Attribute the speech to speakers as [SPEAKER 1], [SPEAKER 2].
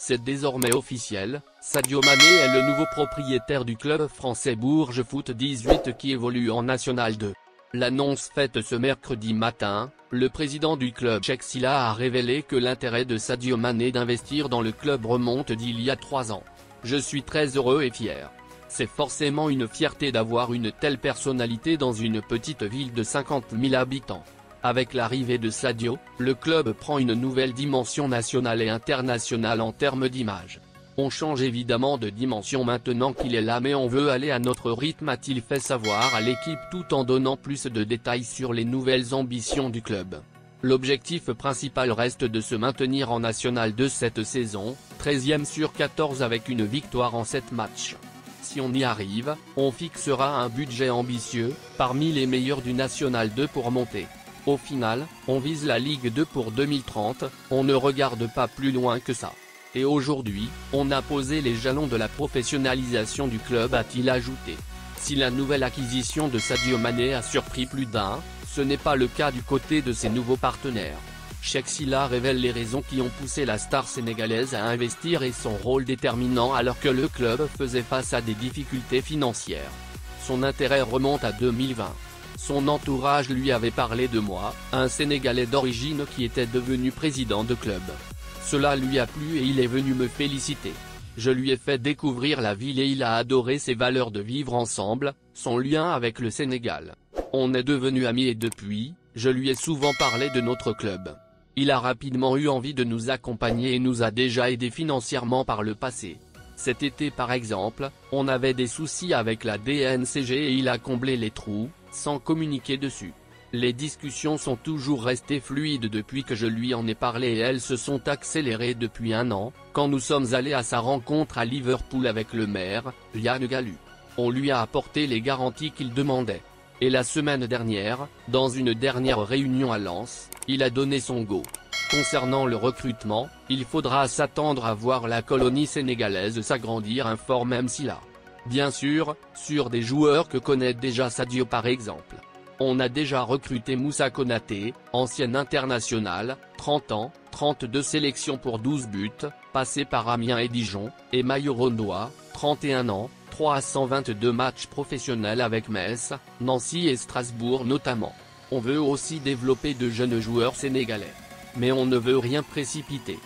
[SPEAKER 1] C'est désormais officiel, Sadio Mané est le nouveau propriétaire du club français Bourges Foot 18 qui évolue en National 2. L'annonce faite ce mercredi matin, le président du club Cheikh Sylla a révélé que l'intérêt de Sadio Mané d'investir dans le club remonte d'il y a 3 ans. Je suis très heureux et fier. C'est forcément une fierté d'avoir une telle personnalité dans une petite ville de 50 000 habitants. Avec l'arrivée de Sadio, le club prend une nouvelle dimension nationale et internationale en termes d'image. On change évidemment de dimension maintenant qu'il est là, mais on veut aller à notre rythme, a-t-il fait savoir à l'équipe tout en donnant plus de détails sur les nouvelles ambitions du club. L'objectif principal reste de se maintenir en National 2 cette saison, 13e sur 14 avec une victoire en 7 matchs. Si on y arrive, on fixera un budget ambitieux, parmi les meilleurs du National 2 pour monter. Au final, on vise la Ligue 2 pour 2030, on ne regarde pas plus loin que ça. Et aujourd'hui, on a posé les jalons de la professionnalisation du club, a-t-il ajouté. Si la nouvelle acquisition de Sadio Mané a surpris plus d'un, ce n'est pas le cas du côté de ses nouveaux partenaires. Cheikh Sylla révèle les raisons qui ont poussé la star sénégalaise à investir et son rôle déterminant alors que le club faisait face à des difficultés financières. Son intérêt remonte à 2020. Son entourage lui avait parlé de moi, un Sénégalais d'origine qui était devenu président de club. Cela lui a plu et il est venu me féliciter. Je lui ai fait découvrir la ville et il a adoré ses valeurs de vivre ensemble, son lien avec le Sénégal. On est devenus amis et depuis, je lui ai souvent parlé de notre club. Il a rapidement eu envie de nous accompagner et nous a déjà aidés financièrement par le passé. Cet été par exemple, on avait des soucis avec la DNCG et il a comblé les trous, sans communiquer dessus. Les discussions sont toujours restées fluides depuis que je lui en ai parlé et elles se sont accélérées depuis 1 an, quand nous sommes allés à sa rencontre à Liverpool avec le maire, Yann Gallu. On lui a apporté les garanties qu'il demandait. Et la semaine dernière, dans une dernière réunion à Lens, il a donné son go. Concernant le recrutement, il faudra s'attendre à voir la colonie sénégalaise s'agrandir, informe M. Sylla. Bien sûr, sur des joueurs que connaît déjà Sadio par exemple. On a déjà recruté Moussa Konaté, ancien international, 30 ans, 32 sélections pour 12 buts, passé par Amiens et Dijon, et Mayo Rondoa, 31 ans, 322 matchs professionnels avec Metz, Nancy et Strasbourg notamment. On veut aussi développer de jeunes joueurs sénégalais. Mais on ne veut rien précipiter.